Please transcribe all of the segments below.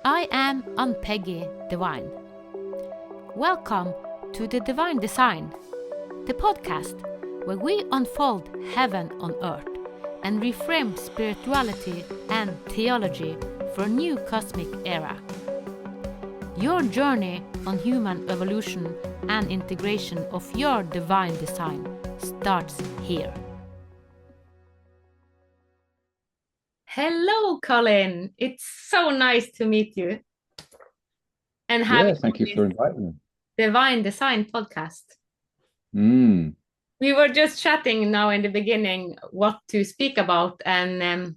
I am Ann-Peggy Divine. Welcome to the Divine Design, the podcast where we unfold heaven on earth and reframe spirituality and theology for a new cosmic era. Your journey on human evolution and integration of your divine design starts here. Hello, Colin. It's so nice to meet you. And have thank you for inviting me. Divine Design podcast. Mm. We were just chatting now in the beginning what to speak about, and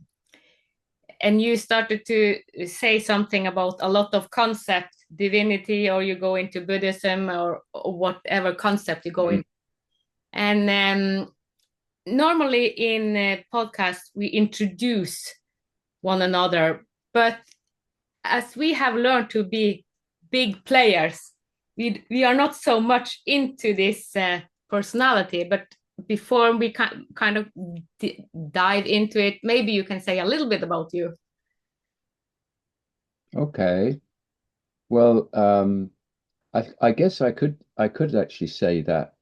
you started to say something about a lot of concept, divinity, or you go into Buddhism or whatever concept you go in. And normally in podcasts we introduce one another, but as we have learned to be big players, we are not so much into this personality. But before we kind of dive into it, maybe you can say a little bit about you. Okay. Well, I guess I could actually say that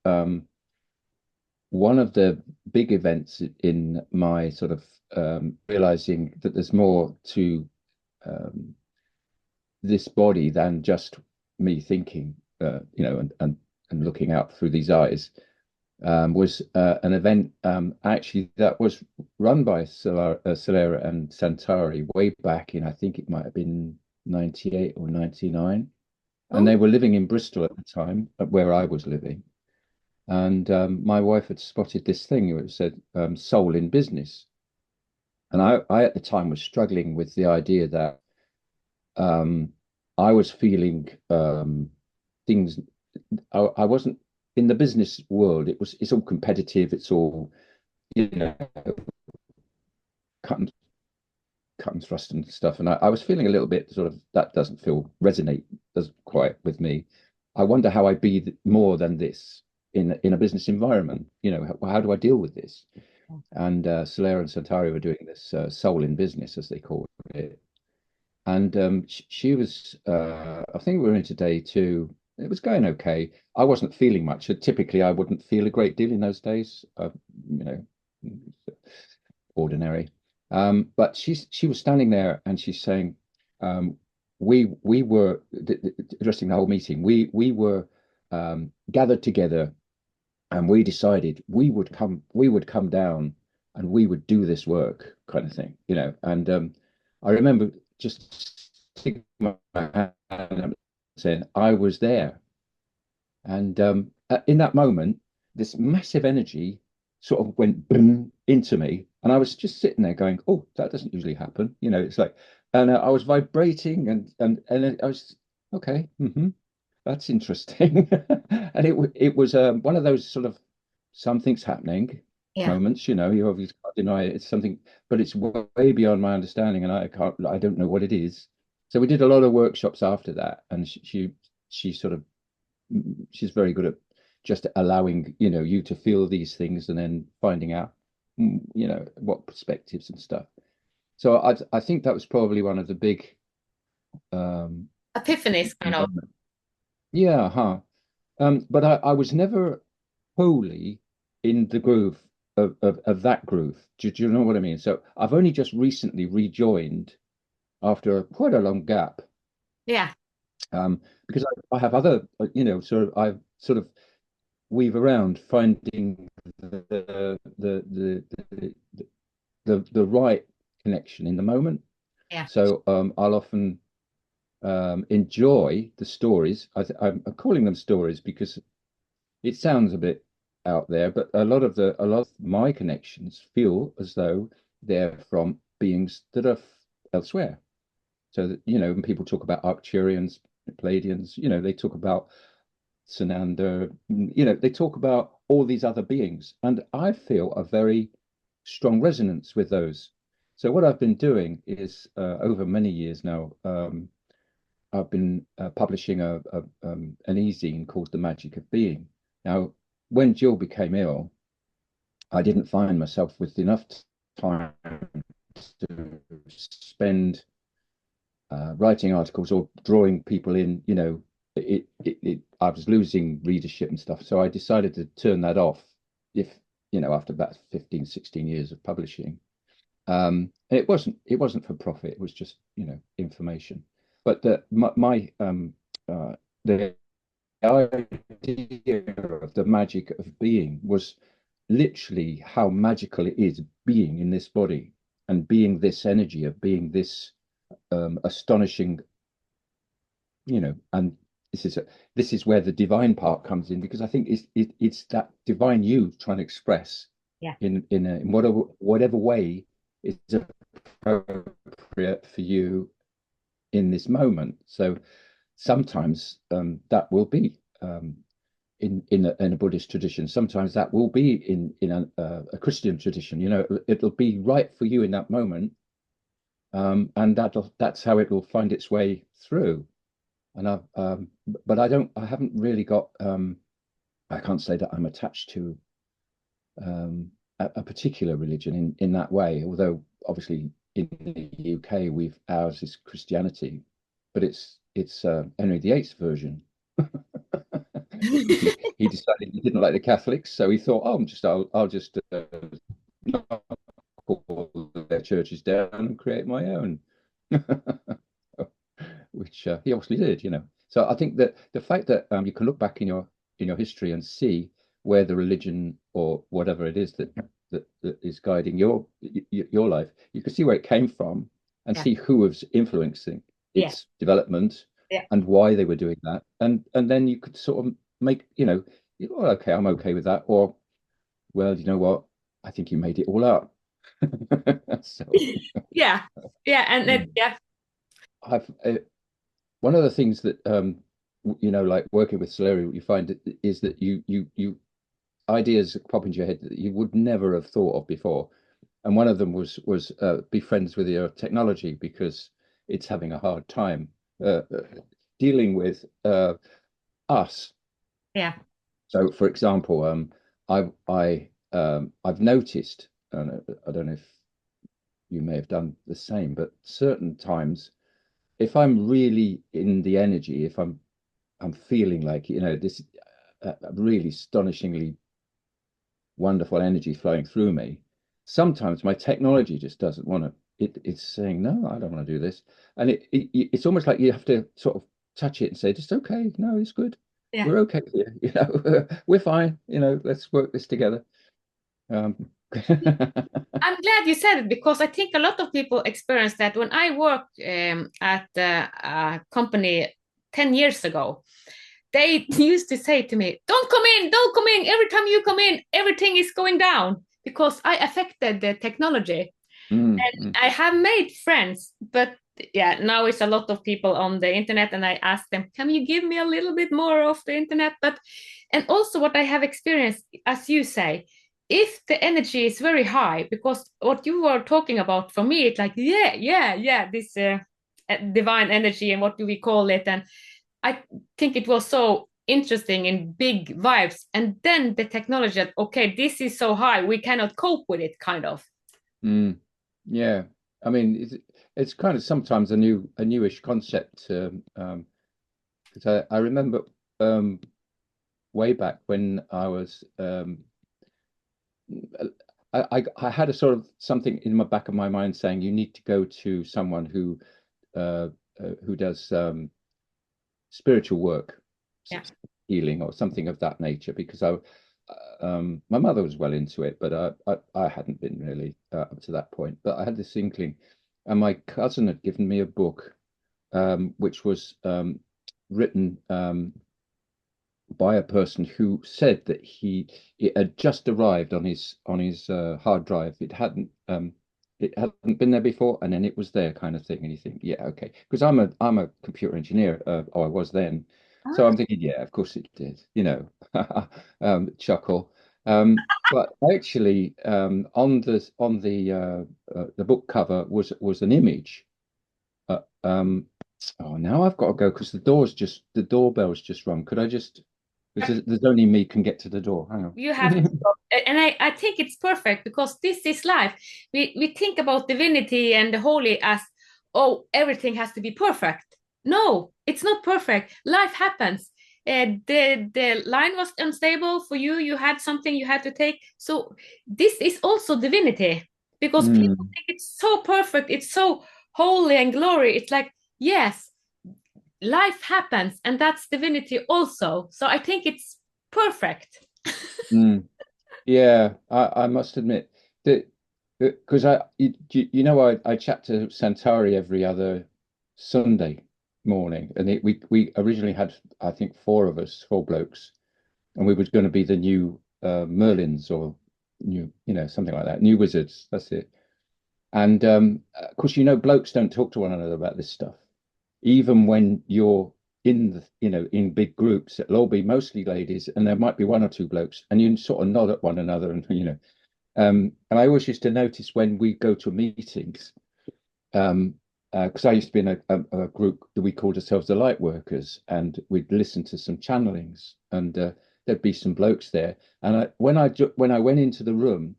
one of the big events in my sort of realizing that there's more to this body than just me thinking, and looking out through these eyes, was an event actually that was run by Solera and Santari way back in, I think it might have been 98 or 99. And they were living in Bristol at the time, where I was living. And my wife had spotted this thing where it said soul in business. And I at the time was struggling with the idea that I was feeling things. I wasn't in the business world. It's all competitive. It's all, cut and thrust and stuff. And I was feeling a little bit sort of, that doesn't quite with me. I wonder how I'd be more than this in a business environment. How do I deal with this? And Solera and Santari were doing this soul in business, as they call it. And she was, I think we were into day 2. It was going okay. I wasn't feeling much. Typically, I wouldn't feel a great deal in those days. Ordinary. But she was standing there and she's saying, we were addressing the whole meeting. We were gathered together, and we decided we would come down and we would do this work, kind of thing, And I remember just sticking my hand and saying I was there, and in that moment, this massive energy sort of went boom into me, and I was just sitting there going, "Oh, that doesn't usually happen," It's like, and I was vibrating, and I was okay. That's interesting, and it was one of those sort of something's happening moments. You obviously can't deny it. It's something, but it's way beyond my understanding, and I don't know what it is. So we did a lot of workshops after that, and she sort of, she's very good at just allowing you to feel these things and then finding out what perspectives and stuff. So I think that was probably one of the big epiphanies, kind of. Yeah. But I was never wholly in the groove of that groove. Do you know what I mean? So I've only just recently rejoined after quite a long gap. Yeah. Because I have other, I've sort of weave around finding the right connection in the moment. Yeah. So I'll often enjoy the stories. I'm calling them stories because it sounds a bit out there, but a lot of my connections feel as though they're from beings that are elsewhere. So that, when people talk about Arcturians, Pleiadians, they talk about Sananda, they talk about all these other beings, and I feel a very strong resonance with those. So what I've been doing is, over many years now, I've been publishing an e-zine called The Magic of Being. Now, when Jill became ill, I didn't find myself with enough time to spend writing articles or drawing people in, I was losing readership and stuff. So I decided to turn that off after about 15, 16 years of publishing. And it wasn't for profit. It was just, information. But the idea of the magic of being was literally how magical it is being in this body and being this energy of being this astonishing, and this is where the divine part comes in, because I think it's that divine you trying to express in whatever way is appropriate for you in this moment. So sometimes that will be in a Buddhist tradition. Sometimes that will be in a Christian tradition. It'll be right for you in that moment, and that's how it will find its way through. And but I haven't really got. I can't say that I'm attached to a particular religion in that way. Although obviously in the UK ours is Christianity, but it's Henry VIII's version. he decided he didn't like the Catholics, so he thought, I'll just pull their churches down and create my own, which he obviously did, So I think that the fact that you can look back in your history and see where the religion or whatever it is that is guiding your life, you can see where it came from and see who was influencing its development and why they were doing that, and then you could sort of make, okay, I'm okay with that, or, well, you know what, I think you made it all up. So I've one of the things that like working with Solari, what you find is that you ideas pop into your head that you would never have thought of before, and one of them was be friends with your technology because it's having a hard time dealing with us. So, for example, I've noticed, and I don't know if you may have done the same, but certain times, if I'm really in the energy, if I'm feeling like, this really astonishingly wonderful energy flowing through me, sometimes my technology just doesn't want to. It's saying, no, I don't want to do this, and it's almost like you have to sort of touch it and say, just okay, no, it's good. We're okay here, we're fine, let's work this together. I'm glad you said it, because I think a lot of people experience that. When I worked at a company 10 years ago, they used to say to me, don't come in. Every time you come in, everything is going down, because I affected the technology. And I have made friends, but now it's a lot of people on the internet, and I ask them, can you give me a little bit more of the internet? And also what I have experienced, as you say, if the energy is very high, because what you were talking about, for me, it's like, this divine energy, and what do we call it? And I think it was so interesting in big vibes. And then the technology that, okay, this is so high, we cannot cope with it, kind of. Yeah, I mean, it's kind of sometimes a newish concept. Because I remember way back when I was I had a sort of something in the back of my mind saying you need to go to someone who does spiritual work, healing or something of that nature, because my mother was well into it, but I hadn't been really up to that point. But I had this inkling, and my cousin had given me a book, which was written by a person who said that it had just arrived on his hard drive. It hadn't been there before, and then it was there, kind of thing. And you think, yeah, okay, because I'm a computer engineer, or I was then. So I'm thinking, yeah, of course it did, chuckle. But actually, on the book cover was an image. Now I've got to go because the doorbell's just rung. Could I just? There's only me can get to the door. Hang on. You have to go. And I think it's perfect, because this is life. We think about divinity and the holy as, oh, everything has to be perfect. No, it's not perfect. Life happens. The line was unstable for you. You had something you had to take. So this is also divinity, because people Mm, think it's so perfect. It's so holy and glory. It's like, yes, life happens, and that's divinity also. So I think it's perfect. mm. Yeah, I must admit that because I chat to Santari every other Sunday morning, and we originally had, I think, four of us, four blokes, and we were going to be the new Merlins, or new, something like that, new wizards. That's it. And of course, blokes don't talk to one another about this stuff. Even when you're in in big groups, it'll all be mostly ladies, and there might be one or two blokes, and you sort of nod at one another, and and I always used to notice when we go to meetings, because I used to be in a group that we called ourselves the Light Workers, and we'd listen to some channelings, and there'd be some blokes there, and when I went into the room,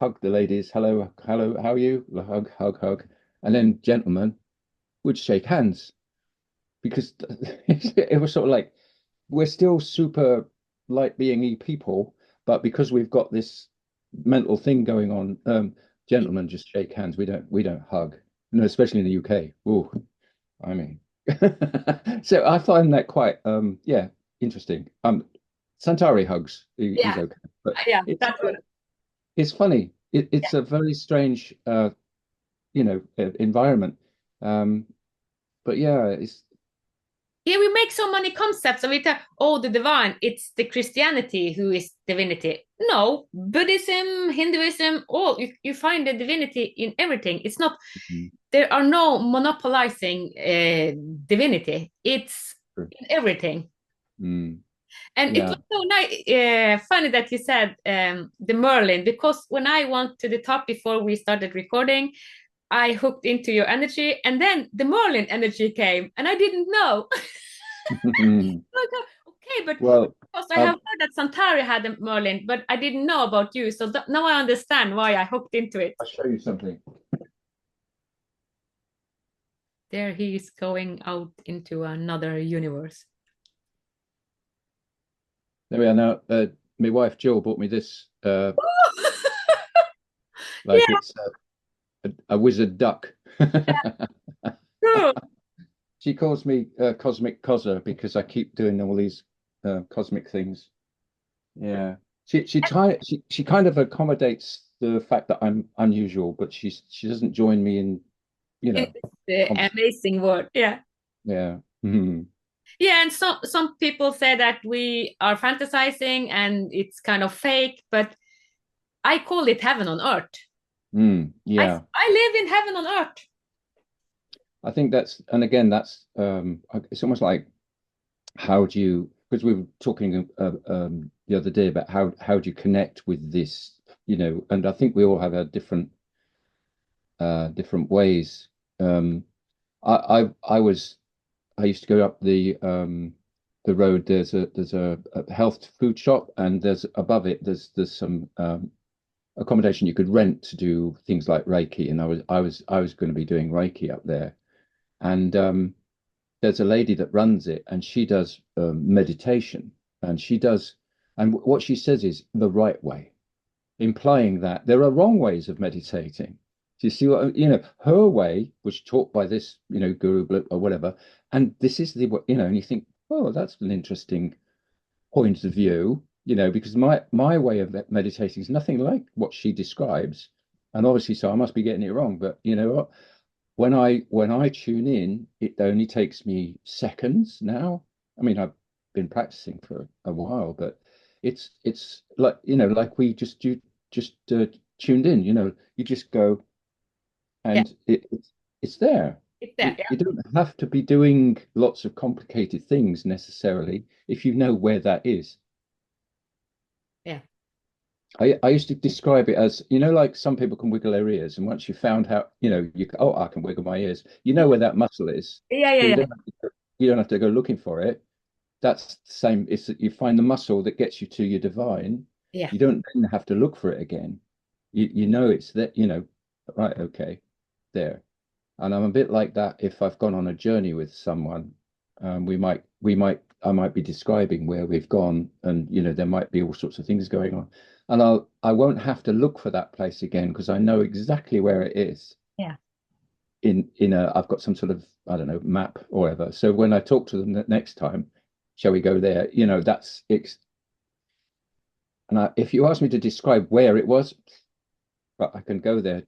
hug the ladies, hello, hello, how are you? Hug, hug, hug, and then gentlemen would shake hands, because it was sort of like we're still super light being people, but because we've got this mental thing going on, gentlemen just shake hands. We don't hug. No, especially in the UK. Oh, I mean, so I find that quite yeah, interesting. Santari hugs. He's Yeah, okay, but yeah, it's that's what. it's funny. It's a very strange environment. Um, but yeah, it's Yeah, we make so many concepts of it. Oh, the divine, it's the Christianity who is divinity. No, Buddhism, Hinduism, all you find the divinity in everything. It's not, mm, there are no monopolizing divinity. It's true. in everything. Mm, And it yeah. was so nice, funny that you said the Merlin, because when I went to the top before we started recording, I hooked into your energy, and then the Merlin energy came, and I didn't know. Like, okay, but Well, because I have heard that Santari had a Merlin, but I didn't know about you. So now I understand why I hooked into it. I'll show you something. There he is going out into another universe. There we are now. My wife Jill bought me this, like Yeah, it's a wizard duck. true. She calls me Cosmic Cozzer because I keep doing all these cosmic things. Yeah. She kind of accommodates the fact that I'm unusual, but she doesn't join me in, you know, It's the conversation. amazing word. Yeah. Yeah. Mhm. Yeah, and some people say that we are fantasizing and it's kind of fake, but I call it heaven on earth. Yeah. I live in heaven on earth. I think that's, and again, that's it's almost like, how do you, because we were talking the other day about how do you connect with this, and I think we all have our different ways. um I was, I used to go up the road. There's a health food shop, and there's above it there's some accommodation you could rent to do things like Reiki, and I was going to be doing Reiki up there. And there's a lady that runs it, and she does meditation, and what she says is the right way, implying that there are wrong ways of meditating. Do you see what, her way was taught by this, guru or whatever, and this is and you think, oh, that's an interesting point of view, because my way of meditating is nothing like what she describes, and obviously, so I must be getting it wrong. But you know what? When I tune in, it only takes me seconds now. I mean, I've been practicing for a while, but it's like, like we just tuned in. You just go, Yeah, and it's there. it's there. You, Yeah, you don't have to be doing lots of complicated things necessarily if you know where that is. yeah, I used to describe it as, like some people can wiggle their ears, and once you found how, I can wiggle my ears. You know where that muscle is, yeah, yeah, so yeah. you don't have to go looking for it. That's the same. It's that you find the muscle that gets you to your divine. Yeah. You don't then have to look for it again. You know it's that, right, okay, there. And I'm a bit like that if I've gone on a journey with someone. I might be describing where we've gone, and there might be all sorts of things going on, and I won't have to look for that place again because I know exactly where it is. Yeah. I've got some sort of, I don't know, map or whatever. So when I talk to them the next time, shall we go there? That's it's. And if you ask me to describe where it was, but I can go there.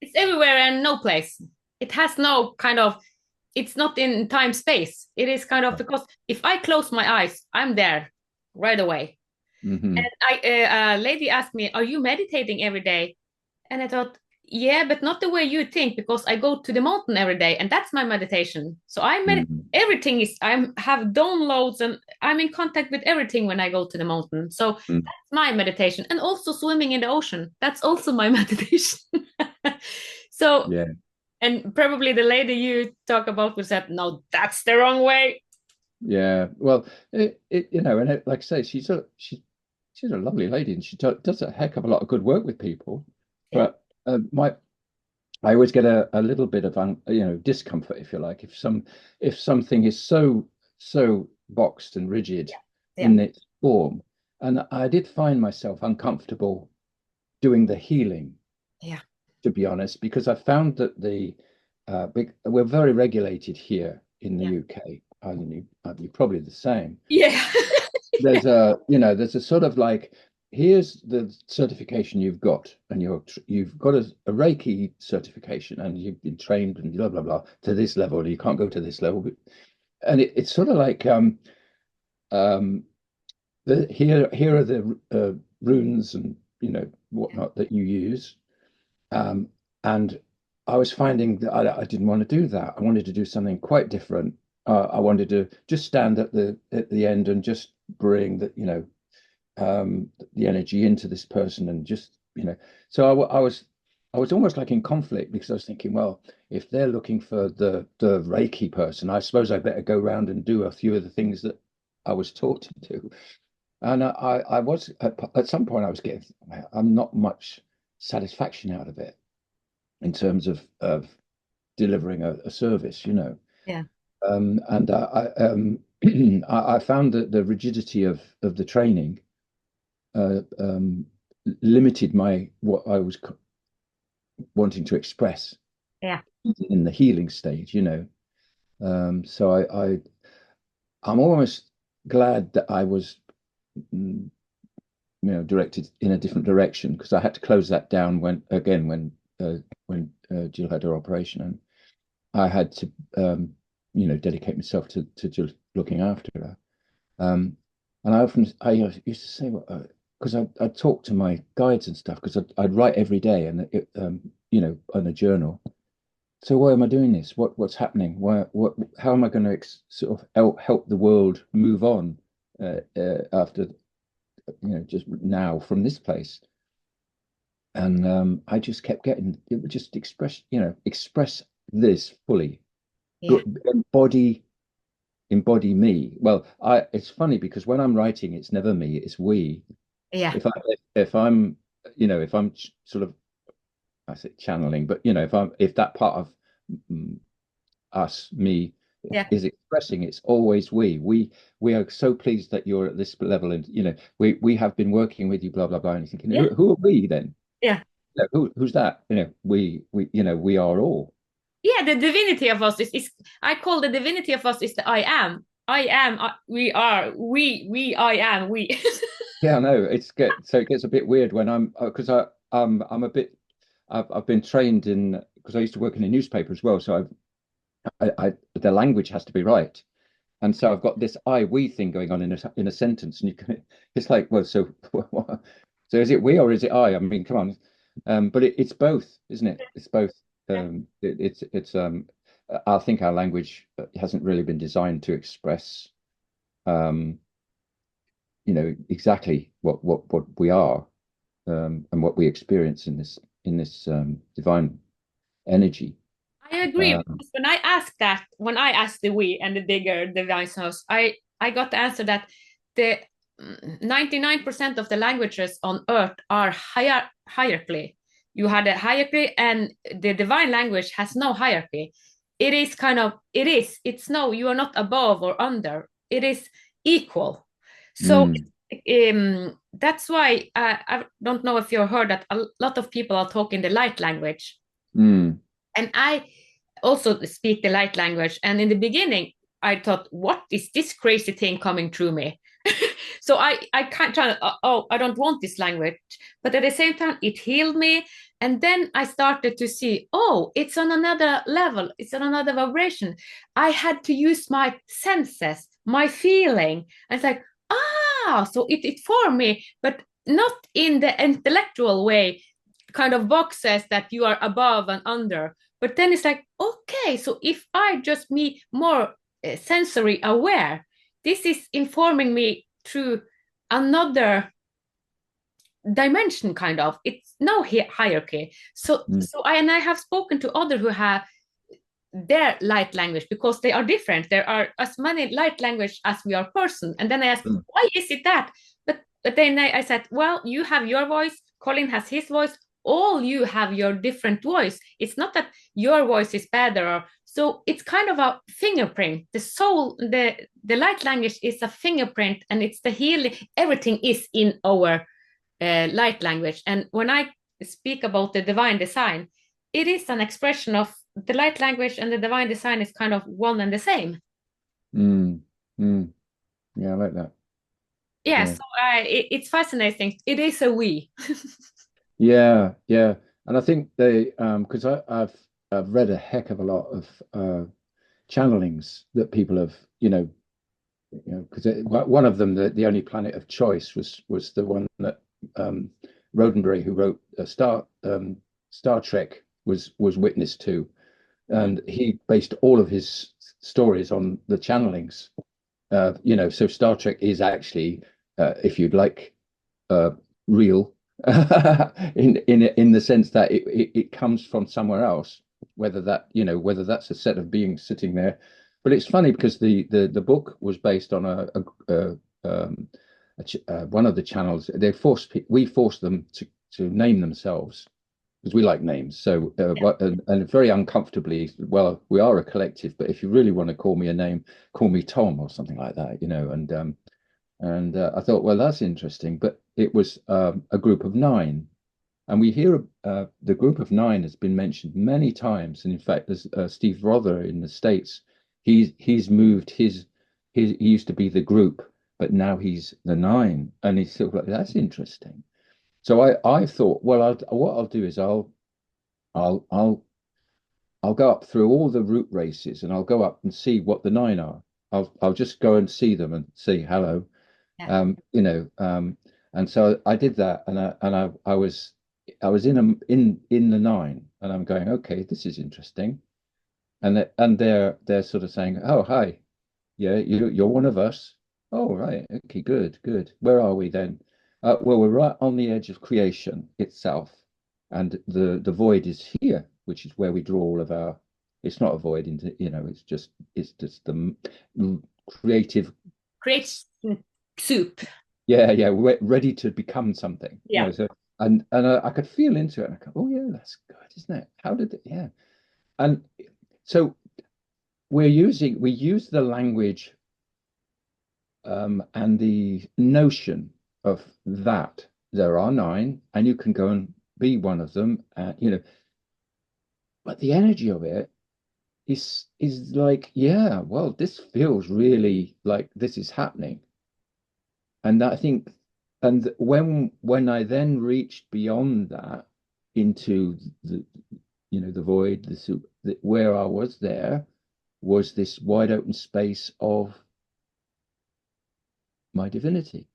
It's everywhere and no place. It has no kind of, it's not in time space. It is kind of, because if I close my eyes, I'm there right away. Mm-hmm. And a lady asked me, "Are you meditating every day?" And I thought, yeah, but not the way you think, because I go to the mountain every day, and that's my meditation. So Mm-hmm. everything is, I have downloads, and I'm in contact with everything when I go to the mountain. So that's my meditation, and also swimming in the ocean. That's also my meditation. So, Yeah. and probably the lady you talk about was that, no, that's the wrong way. Yeah. Well, and like I say, she's a lovely lady, and she does a heck of a lot of good work with people. Yeah, But my I always get a little bit of discomfort, if you like, if something is so boxed and rigid yeah, in its form. And I did find myself uncomfortable doing the healing, yeah, to be honest, because I found that we're very regulated here in the yeah, UK. You're probably the same. yeah, There's a sort of like, here's the certification you've got, and you've got a Reiki certification, and you've been trained and blah blah blah to this level. You can't go to this level, and it's sort of like um, here are the runes and whatnot that you use, um, and I was finding that I didn't want to do that. I wanted to do something quite different. I wanted to just stand at the end and just bring the energy into this person, and just so I was almost like in conflict, because I was thinking, well, if they're looking for the Reiki person, I suppose I better go around and do a few of the things that I was taught to do. And I was at some point I was getting, I'm not much satisfaction out of it in terms of delivering a service, yeah, and I found that the rigidity of the training um, limited what I was wanting to express yeah, in the healing stage. So I'm almost glad that I was, directed in a different direction, because I had to close that down when Jill had her operation, and I had to, dedicate myself to just looking after her. And I used to say, because I'd talk to my guides and stuff, because I'd write every day, and on a journal. So why am I doing this? What's happening? How am I going to sort of help the world move on after, just now from this place? And I just kept getting it would just express this fully, yeah, embody embody me. Well, I it's funny because when I'm writing, it's never me, it's we. yeah, If I if I'm if I'm sort of, I say channeling, but if that part of mm, us, me, yeah, is expressing, it's always we. We are so pleased that you're at this level, and we have been working with you, blah blah blah. And you're thinking, yeah, who are we then? yeah. Who's that? We are all. Yeah, the divinity of us is I call the divinity of us is the I am. I am, we are, we, I am, we. Yeah, I know. So it gets a bit weird when because I'm a bit, I've been trained in, because I used to work in a newspaper as well, so the language has to be right, and so I've got this I we thing going on in a sentence, and it's like, well, so so is it we or is it I? I mean, come on. But it's both, isn't it? It's both. It's I think our language hasn't really been designed to express um exactly what we are, and what we experience in this divine energy. I agree, Um, because when I asked the we and the bigger divine source, I got the answer that the 99% of the languages on earth are hierarchy. you had a hierarchy, and the divine language has no hierarchy. It is kind of, it's no, you are not above or under. It is equal. So Mm, that's why I don't know if you heard that a lot of people are talking the light language. mm, And I also speak the light language. And in the beginning, I thought, what is this crazy thing coming through me? So I can't try, oh, I don't want this language. But at the same time, it healed me. And then I started to see, oh, it's on another level, it's on another vibration. I had to use my senses, my feeling. And it's like, so it formed me, but not in the intellectual way, kind of boxes that you are above and under. But then it's like, okay, so if I just be more sensory aware, this is informing me through another dimension, kind of. It's no hierarchy. mm, I have spoken to others who have their light language, because they are different. There are as many light language as we are person. And then I asked, mm, why is it that? But then I said, well, you have your voice, Colin has his voice, all you have your different voice. It's not that your voice is better. So it's kind of a fingerprint. The soul, the light language is a fingerprint, and it's the healing. Everything is in our light language. And when I speak about the divine design, it is an expression of the light language, and the divine design is kind of one and the same. mm, mm. Yeah, I like that. Yeah, Yeah. so it's fascinating. It is a we. Yeah, yeah. And I think they because I've read a heck of a lot of channelings that people have, because one of them, the only planet of choice was the one that Roddenberry, who wrote Star Trek, was witness to, and he based all of his stories on the channelings. So Star Trek is actually, if you'd like, real in the sense that it comes from somewhere else, whether that's a set of beings sitting there. But it's funny because the book was based on one of the channels. We forced them to name themselves because we like names. So Yeah, and very uncomfortably, well, we are a collective, but if you really want to call me a name, call me Tom or something like that, and I thought, well, that's interesting. But it was a group of nine. And we hear the group of nine has been mentioned many times. And in fact, there's Steve Rother in the States. He's moved he used to be the group, but now he's the nine. And he's sort of like, that's interesting. So I thought, well, what I'll do is I'll I'll I'll go up through all the route races and I'll go up and see what the nine are. I'll just go and see them and say hello, yeah, um, you know, um, and so I did that, and I was in the nine, and I'm going, okay, this is interesting, and they're sort of saying, oh, hi, yeah, you're one of us. Oh, right, okay, good, good. Where are we then? Well, we're right on the edge of creation itself, and the void is here, which is where we draw all of our. It's not a void, into it's just the creative. create soup. Yeah, yeah, ready to become something. Yeah, So and I could feel into it. And I go, oh yeah, that's good, isn't it? How did it? Yeah, and so we use the language and the notion of that there are nine, and you can go and be one of them. But the energy of it is like, yeah, well, this feels really like this is happening. And I think, and when I then reached beyond that into the void, where I was, there was this wide open space of my divinity.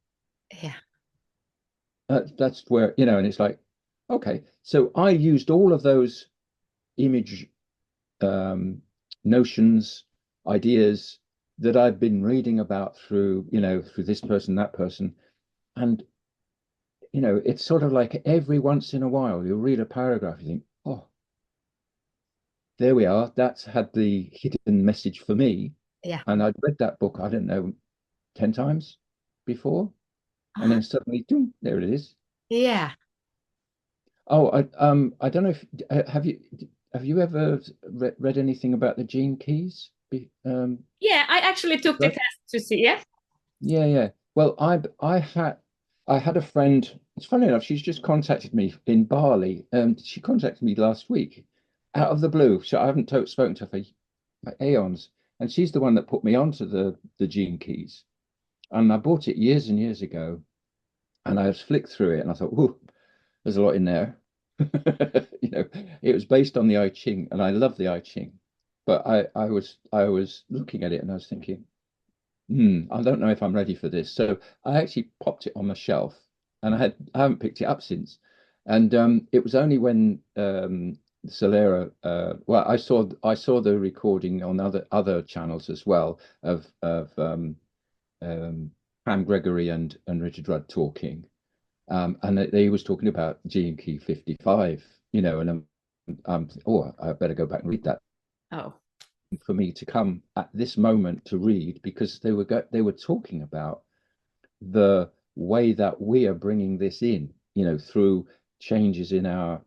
yeah, That's where, and it's like, okay, so I used all of those image um, notions, ideas that I've been reading about through this person, that person, and it's sort of like every once in a while you'll read a paragraph, you think, oh, there we are. That's had the hidden message for me. yeah. And I'd read that book, I don't know, 10 times before. And then suddenly, boom, there it is. Yeah. Oh, I don't know if have you ever read anything about the gene keys? Yeah, I actually took the Right? test to see. Yeah. Yeah, yeah. Well, I had a friend. It's funny enough. She's just contacted me in Bali. She contacted me last week, out of the blue. So I haven't spoken to her for aeons, and she's the one that put me onto the gene keys. And I bought it years and years ago, and I flicked through it, and I thought, "Whoa, there's a lot in there." You know, it was based on the I Ching, and I love the I Ching, but I was looking at it, and I was thinking. I don't know if I'm ready for this. So I actually popped it on the shelf, and I haven't picked it up since. And it was only when Solera, well, I saw the recording on other channels as well of Pam Gregory and Richard Rudd talking, and they was talking about G and Key 55, and oh, I better go back and read that Oh. for me to come at this moment to read, because they were talking about the way that we are bringing this in, through changes in our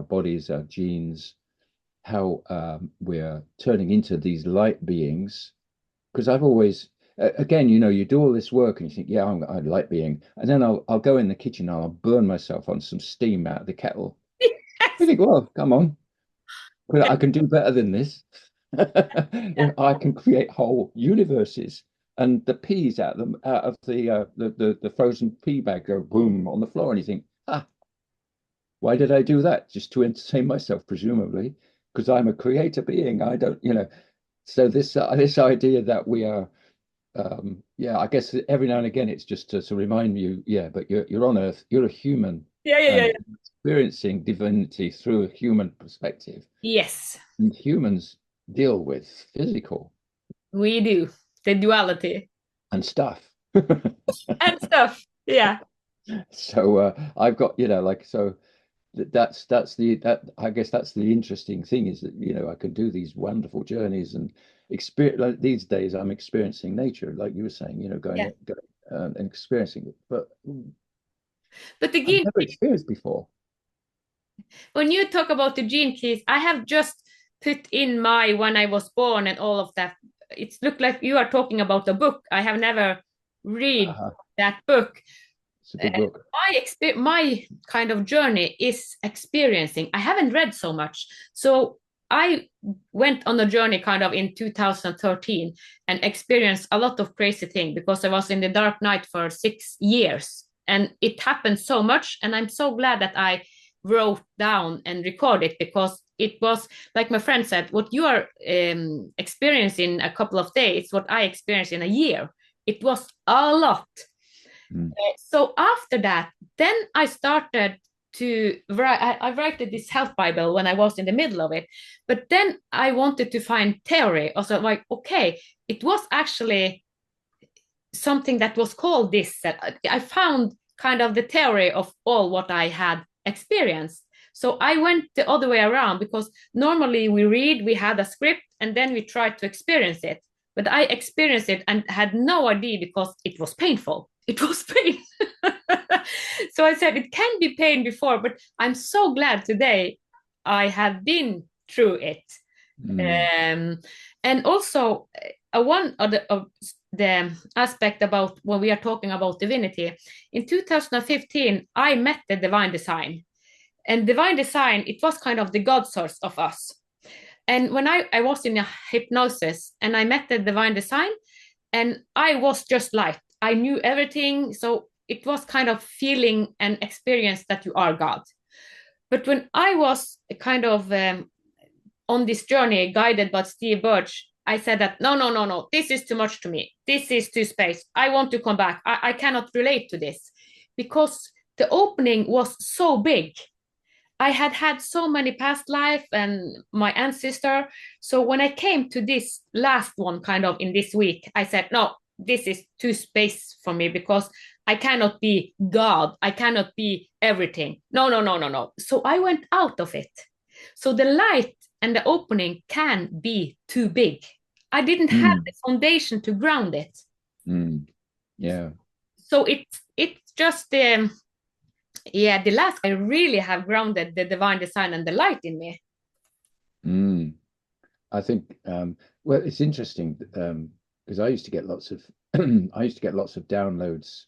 bodies, our genes, how we're turning into these light beings. Because I've always, again, you do all this work and you think, yeah, I'm a light being, and then I'll go in the kitchen and I'll burn myself on some steam out of the kettle. I think, well, come on, but I can do better than this. If I can create whole universes, and the peas out of the frozen pea bag go boom on the floor, and you think, why did I do that? Just to entertain myself, presumably, because I'm a creator being. I don't. So this idea that we are, yeah, I guess every now and again it's just to remind you, yeah, but you're on Earth, you're a human, Yeah, yeah, yeah, and yeah. experiencing divinity through a human perspective. Yes, And humans deal with physical we do. The duality and stuff. and stuff. Yeah. So I've got, like, so that's I guess that's the interesting thing, is that I can do these wonderful journeys and experience, like these days I'm experiencing nature, like you were saying, Yeah. going and experiencing it, but But I've again, never experienced before. when you talk about the gene keys, I have just put in my when I was born and all of that. It's looked like you are talking about a book. I have never read Uh, that book. it's a big book. My kind of journey is experiencing. I haven't read so much. So I went on a journey kind of in 2013 and experienced a lot of crazy things because I was in the dark night for 6 years. And it happened so much. And I'm so glad that I wrote down and recorded, because it was like my friend said, what you are experiencing a couple of days, what I experienced in a year. It was a lot. Mm. So after that, then I started to write. I wrote this health Bible when I was in the middle of it, but then I wanted to find theory. Also, like, okay, it was actually something that was called this. I found kind of the theory of all what I had experienced. So I went the other way around, because normally we read, we had a script, and then we tried to experience it. But I experienced it and had no idea, because it was painful. It was pain. So I said it can be pain before, but I'm so glad today I have been through it. Mm. Um, and also, one of the aspect about when we are talking about divinity, in 2015, I met the divine design. And divine design, it was kind of the God source of us. And when I was in a hypnosis and I met the divine design, and I was just light. I knew everything. So it was kind of feeling and experience that you are God. But when I was kind of on this journey guided by Steve Birch, I said that no, no, no, no, this is too much to me. This is too space. I want to come back. I cannot relate to this, because the opening was so big. I had had so many past life and my ancestor. So when I came to this last one, kind of in this week, I said, no, this is too space for me, because I cannot be God. I cannot be everything. No, no, no, no, no. So I went out of it. So the light and the opening can be too big. I didn't have Mm. the foundation to ground it. Mm. Yeah. So it's just Yeah, the last I really have grounded the divine design and the light in me. Mm. I think well, it's interesting because I used to get lots of I used to get lots of downloads,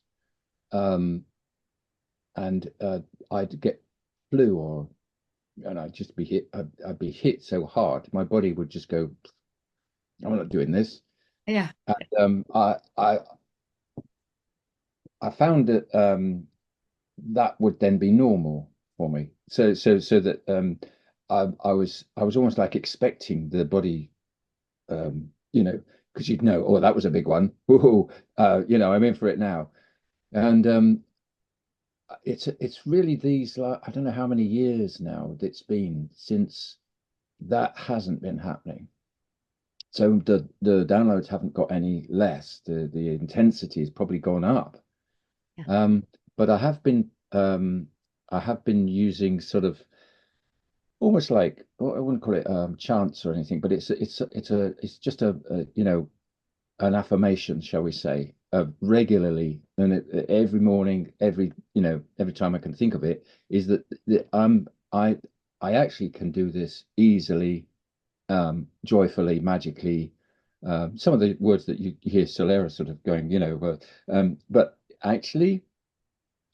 um, and I'd get flu or and I'd just be hit. I'd be hit so hard, my body would just go, "I'm not doing this." Yeah, And I found that that would then be normal for me. So that I was almost like expecting the body, you know, because you'd know, oh, that was a big one. Ooh, you know, I'm in for it now. And it's really these like I don't know how many years now it's been since that hasn't been happening. So the downloads haven't got any less. The intensity has probably gone up. yeah, But I have been using sort of almost like well, I wouldn't call it chants or anything, but it's just a you know an affirmation, shall we say, regularly and every morning, every you know every time I can think of it, is that I actually can do this easily, joyfully, magically. Some of the words that you hear Solera sort of going, you know, but actually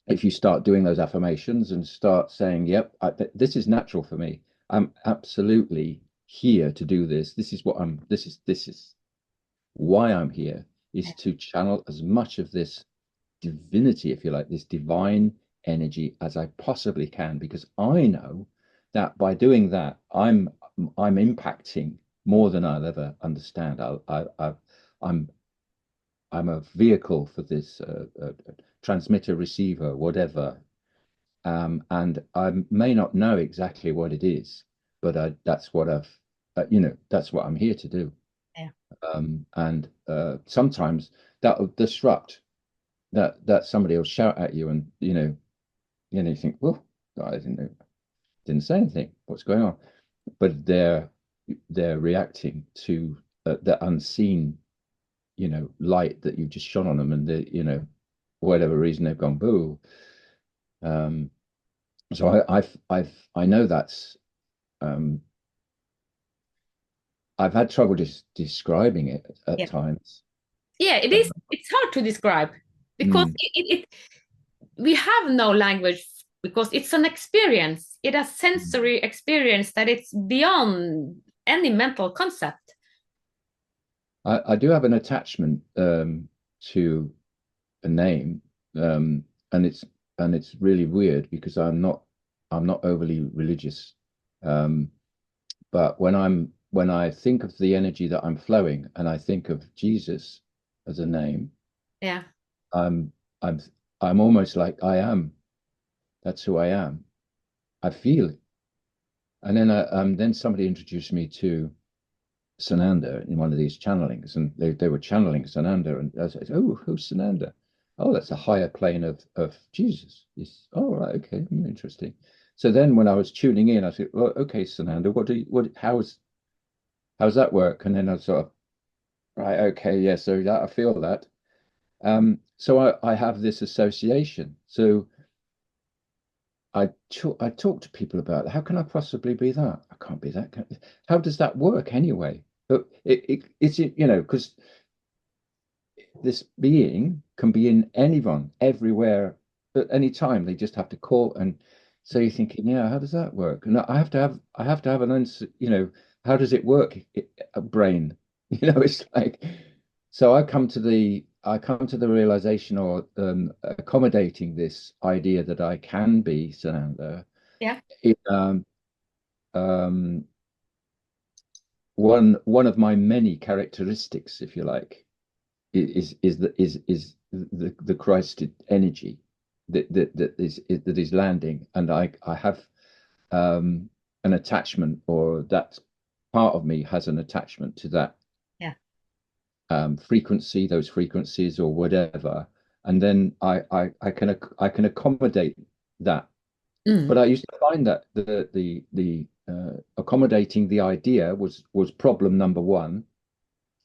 if you start doing those affirmations and start saying, "Yep, this is natural for me. I'm absolutely here to do this. This is what I'm. This is why I'm here. Is to channel as much of this divinity, if you like, this divine energy as I possibly can, because I know that by doing that, I'm impacting more than I'll ever understand. I'm I'm a vehicle for this transmitter, receiver, whatever. And I may not know exactly what it is, but that's what you know, that's what I'm here to do. yeah, And sometimes that'll disrupt that somebody will shout at you, and you think, well, I didn't say anything. What's going on? But they're reacting to the unseen, light that you've just shone on them, and for whatever reason they've gone boo. Um, so I know that's um, I've had trouble just describing it at yeah. times. Yeah, it is. It's hard to describe because Mm, we have no language because it's an experience. It's a sensory experience that it's beyond any mental concept. I do have an attachment to a name, um, and it's really weird because I'm not overly religious, um, but when I think of the energy that I'm flowing and I think of Jesus as a name, Yeah, I'm I'm I'm almost like I am. That's who I am. I feel it. And then somebody introduced me to Sananda in one of these channelings, and they were channeling Sananda, and I said, "Oh, who's Sananda? Oh, that's a higher plane of Jesus." He's, "Oh, right, okay, interesting." So then when I was tuning in, I said, "Well, okay, Sananda, how's that work?" And then I sort of, right, okay, yeah, so that I feel that. So I have this association. So I talk to people about how can I possibly be that? I can't be that. How does that work anyway? But it's because this being can be in anyone, everywhere, at any time. They just have to call, and so you're thinking, yeah, how does that work? And I have to have an answer. How does it work? A brain, it's like. So I come to the realization, or accommodating this idea that I can be Sananda. yeah, It, um, one of my many characteristics, if you like, is the Christ energy that is landing, and I have an attachment, or that part of me has an attachment to that yeah. frequency, those frequencies, or whatever, and then I can accommodate that. Mm. But I used to find that the accommodating the idea was problem number one,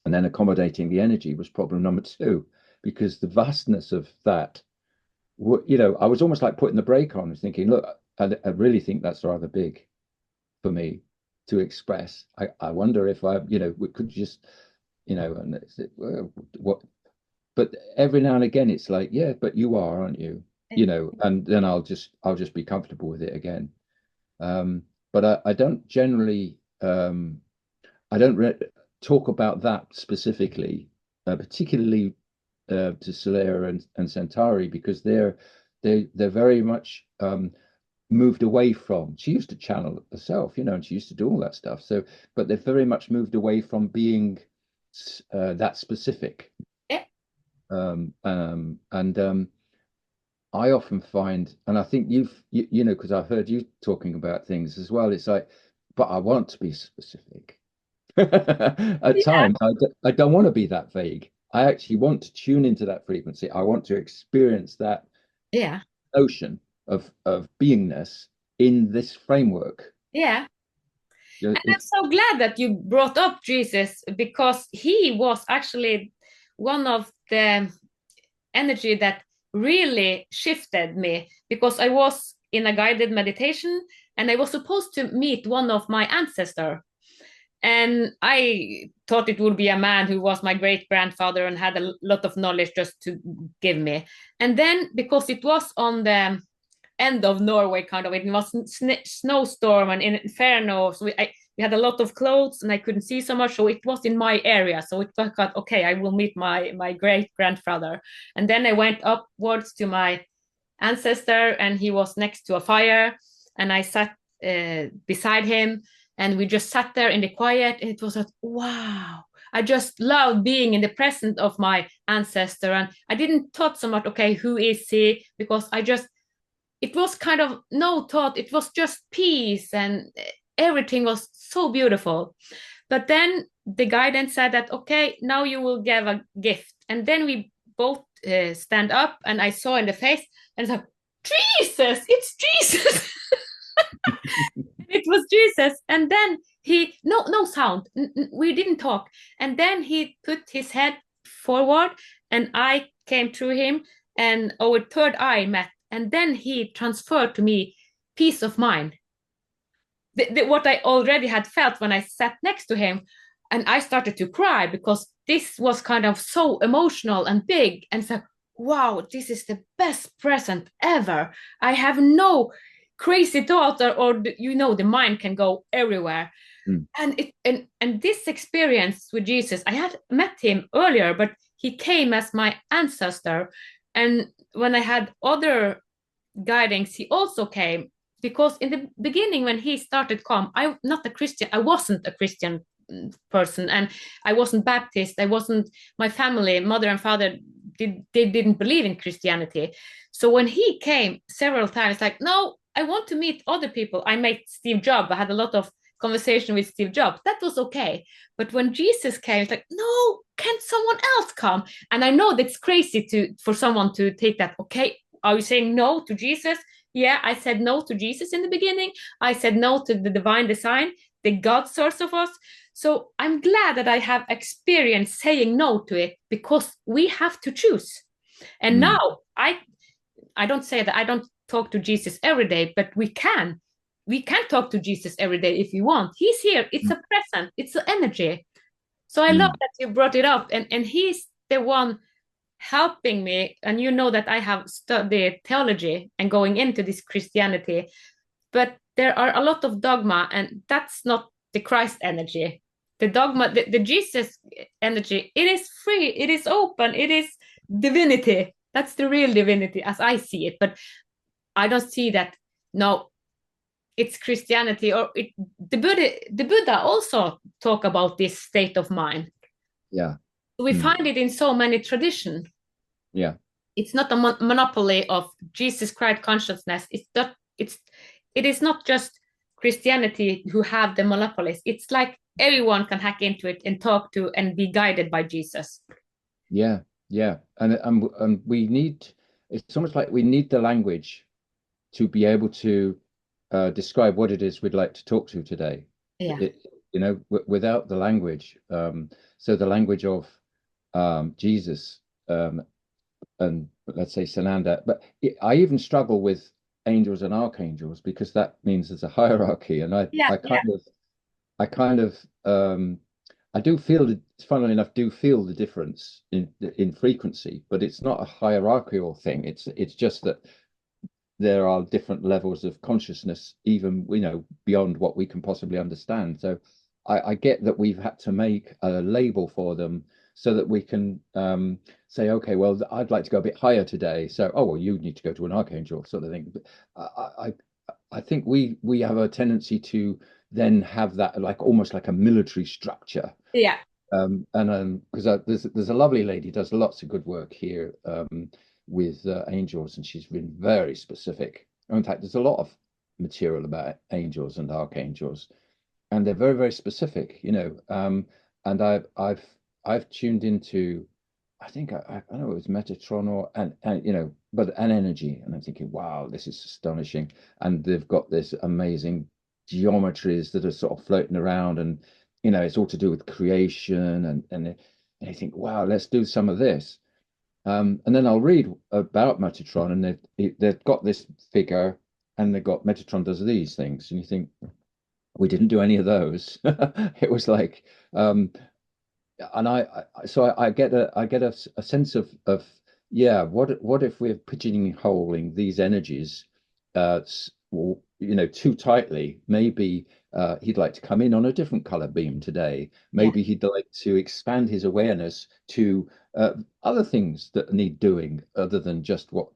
and then accommodating the energy was problem number two, because the vastness of that you know, I was almost like putting the brake on, thinking, look, I really think that's rather big for me to express. I wonder if I, you know, we could just, you know, and what, but every now and again it's like, yeah, but you are, aren't you? You know, and then I'll just be comfortable with it again. But I don't generally, I don't talk about that specifically, particularly to Solera and Centauri, because they're very much moved away from. She used to channel herself, you know, and she used to do all that stuff. So, but they've very much moved away from being that specific. Yeah. And I often find, and I think you know, because I've heard you talking about things as well. It's like, but I want to be specific. At Yeah. times, I don't want to be that vague. I actually want to tune into that frequency. I want to experience that Yeah. notion of beingness in this framework. Yeah. And I'm It's so glad that you brought up Jesus, because he was actually one of the energy that really shifted me, because I was in a guided meditation and I was supposed to meet one of my ancestors. And I thought it would be a man who was my great grandfather and had a lot of knowledge just to give me. And then, because it was on the end of Norway, kind of, it was snowstorm and inferno, so we had a lot of clothes and I couldn't see so much, so it was in my area. So it thought, okay, I will meet my great grandfather. And then I went upwards to my ancestor, and he was next to a fire, and I sat beside him, and we just sat there in the quiet. And it was like, wow, I just love being in the presence of my ancestor. And I didn't thought so much, okay, who is he? Because I just, it was kind of no thought, it was just peace, and everything was so beautiful. But then the guidance said that, okay, now you will give a gift. And then we both stand up, and I saw in the face, and it's like, Jesus, it's Jesus. It was Jesus. And then he, no sound, we didn't talk. And then he put his head forward, and I came through him, and our third eye met. And then he transferred to me peace of mind, what I already had felt when I sat next to him. And I started to cry, because this was kind of so emotional and big. And so, wow, this is the best present ever. I have no crazy thoughts, or you know, the mind can go everywhere. mm, And this experience with Jesus, I had met him earlier, but he came as my ancestor. And when I had other guidings, he also came, because in the beginning when he started come, I not a Christian, I wasn't a Christian person, and I wasn't Baptist, I wasn't, my family, mother and father, they didn't believe in Christianity. So when he came several times, like, no, I want to meet other people. I met Steve Jobs, I had a lot of conversation with Steve Jobs, that was okay. But when Jesus came, it's like, no, can someone else come? And I know that's crazy to for someone to take that, okay, are you saying no to Jesus? Yeah, I said no to Jesus in the beginning. I said no to the divine design, the God source of us. So I'm glad that I have experienced saying no to it, because we have to choose. And mm, now I don't say that I don't talk to Jesus every day, but we can. We can talk to Jesus every day if we want. He's here. It's mm, a present. It's an energy. So I love mm. that you brought it up, and he's the one helping me. And you know that I have studied theology and going into this Christianity, but there are a lot of dogma, and that's not the Christ energy. The dogma, the Jesus energy, it is free, it is open, it is divinity. That's the real divinity as I see it. But I don't see that, no, it's Christianity, or the Buddha also talk about this state of mind. Yeah. We Mm, find it in so many traditions. yeah. It's not a monopoly of Jesus Christ consciousness. It is not just Christianity who have the monopolies. It's like everyone can hack into it and talk to and be guided by Jesus. Yeah. Yeah. And we need, it's almost like we need the language to be able to describe what it is we'd like to talk to today. Yeah. It, you know, without the language, so the language of Jesus, um, and let's say Sananda. But I even struggle with angels and archangels because that means there's a hierarchy, and Yeah, yeah, I kind of I do feel funnily enough, do feel the difference in frequency, but it's not a hierarchical thing. It's just that there are different levels of consciousness, even beyond what we can possibly understand. So I get that we've had to make a label for them so that we can say, okay, well, I'd like to go a bit higher today. So, oh well, you need to go to an archangel, sort of thing. But I think we have a tendency to then have that like almost like a military structure. yeah, And because there's a lovely lady does lots of good work here with angels, and she's been very specific. In fact, there's a lot of material about angels and archangels, and they're very, very specific, and I've tuned into, I think I don't know, it was Metatron or but an energy, and I'm thinking, wow, this is astonishing. And they've got this amazing geometries that are sort of floating around, and it's all to do with creation, and I think, wow, let's do some of this. And then I'll read about Metatron, and they've got this figure, and they've got Metatron does these things, and you think we didn't do any of those. It was like, and I get a sense of yeah, what if we're pigeonholing these energies, too tightly? Maybe he'd like to come in on a different color beam today. yeah, Maybe he'd like to expand his awareness to other things that need doing other than just what.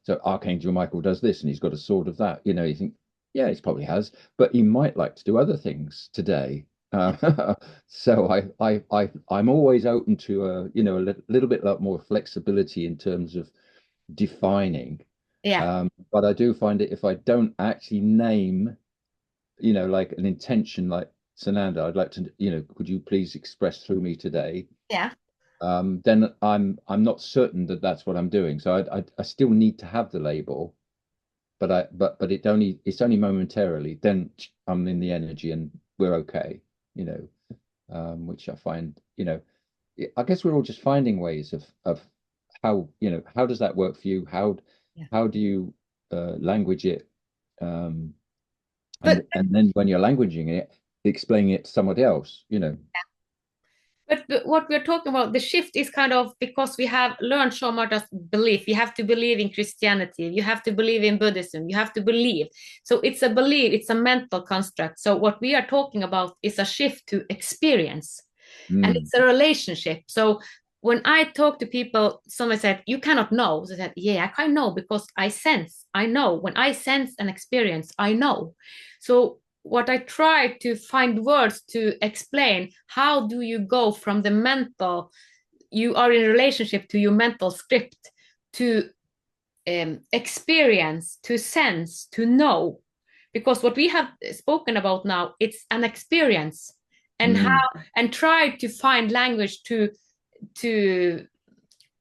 So Archangel Michael does this, and he's got a sword of that. You think, yeah, he probably has, but he might like to do other things today. So I'm always open to a little bit more flexibility in terms of defining. yeah, But I do find it if I don't actually name, like an intention, like Sananda, I'd like to, could you please express through me today? yeah, Then I'm not certain that that's what I'm doing. So I still need to have the label, but it's only momentarily. Then I'm in the energy and we're okay. You know, which I find, I guess we're all just finding ways of how does that work for you? yeah. How do you language it? Um, But and then when you're languaging it, explaining it to somebody else. But what we're talking about, the shift is kind of because we have learned so much as belief. You have to believe in Christianity, you have to believe in Buddhism, you have to believe. So it's a belief, it's a mental construct. So what we are talking about is a shift to experience, and Mm, it's a relationship. So when I talk to people, someone said, "You cannot know." So I said, "Yeah, I can know because I sense. I know when I sense an experience, I know." So what I try to find words to explain, how do you go from the mental, you are in a relationship to your mental script, to experience, to sense, to know. Because what we have spoken about now, it's an experience, and mm, and try to find language to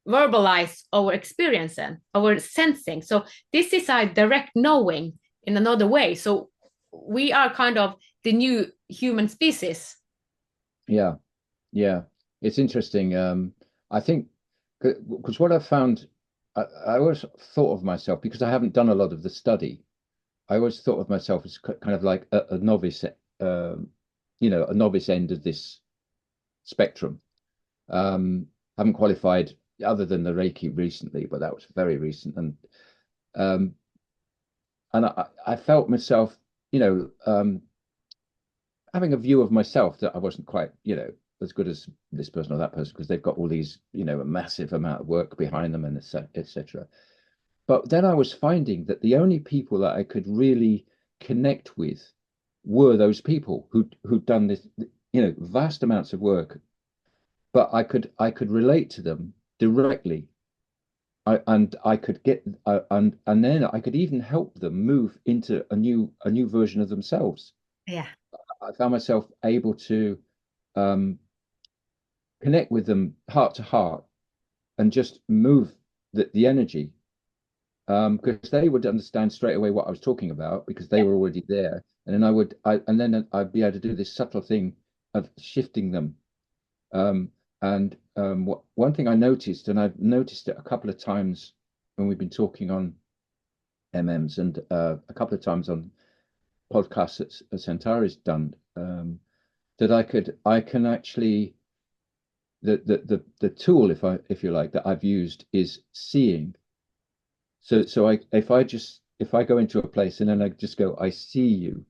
verbalize our experience and our sensing. So this is a direct knowing in another way. So we are kind of the new human species. yeah, yeah. It's interesting. I think because what I've found, I always thought of myself because I haven't done a lot of the study. I always thought of myself as kind of like a novice, a novice end of this spectrum. Haven't qualified other than the Reiki recently, but that was very recent. Um, and I felt myself, you know, um, having a view of myself that I wasn't quite, as good as this person or that person because they've got all these, a massive amount of work behind them and etc. But then I was finding that the only people that I could really connect with were those people who'd done this, vast amounts of work, but I could relate to them directly. And I could get and then I could even help them move into a new version of themselves. Yeah, I found myself able to um, connect with them heart to heart and just move the energy because they would understand straight away what I was talking about because they yeah, were already there. And then I'd be able to do this subtle thing of shifting them. And one thing I noticed, and I've noticed it a couple of times when we've been talking on MMs, and a couple of times on podcasts that Centauri's done, that I can actually, the tool, if you like, that I've used is seeing. So if I go into a place and then I just go, I see you,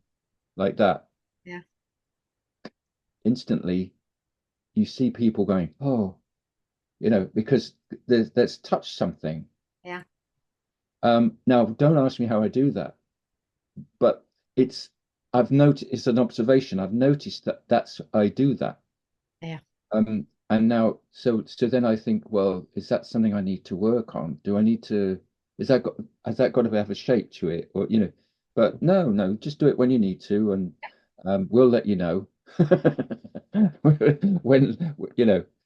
like that, Yeah. instantly you see people going, oh, because there's touched something. Yeah. Now, don't ask me how I do that, but it's I've noticed, it's an observation. I've noticed that's I do that. Yeah. And now, so then I think, well, is that something I need to work on? Do I need to? Is that got Has that got to have a shape to it, or But no, just do it when you need to, and we'll let you know when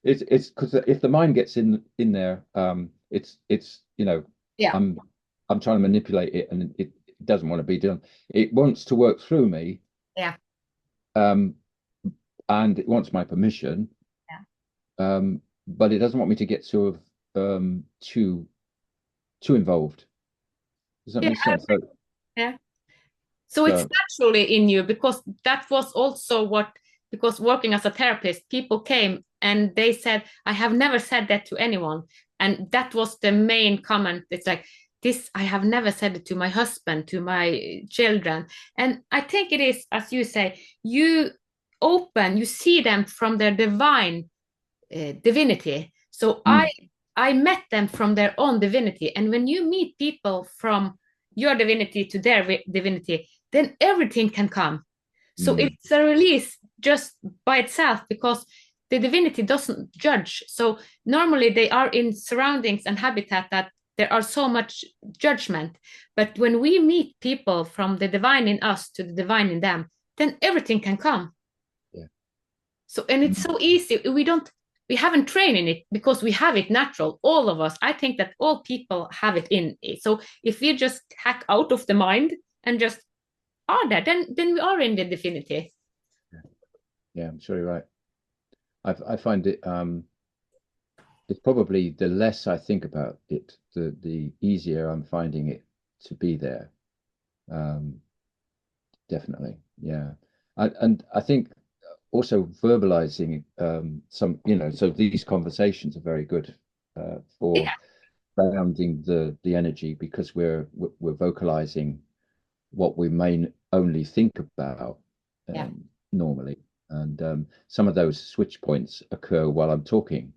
it's because if the mind gets in there, it's Yeah. I'm I'm trying to manipulate it, and it doesn't want to be done. It wants to work through me, Yeah. um, and it wants my permission, Yeah. but it doesn't want me to get sort of too involved. Does that Yeah. make sense? So, Yeah. So it's so naturally in you, because that was also what, because working as a therapist, people came and they said, I have never said that to anyone. And that was the main comment. It's like, this, I have never said it to my husband, to my children. And I think it is, as you say, you see them from their divine divinity. So I mm, I met them from their own divinity, and when you meet people from your divinity to their divinity, then everything can come. So mm, it's a release just by itself, because the divinity doesn't judge. So normally they are in surroundings and habitat that there are so much judgment. But when we meet people from the divine in us to the divine in them, then everything can come. yeah. So, and it's Mm, so easy. We haven't trained in it because we have it natural. All of us, I think that all people have it in. So if we just hack out of the mind and just are there, then we are in the divinity. yeah, I'm sure you're right. I find it it's probably the less I think about it, the easier I'm finding it to be there. Um, Definitely, yeah. And I think also verbalizing so these conversations are very good for Yeah, grounding the energy, because we're vocalizing what we may only think about yeah, normally, and some of those switch points occur while I'm talking,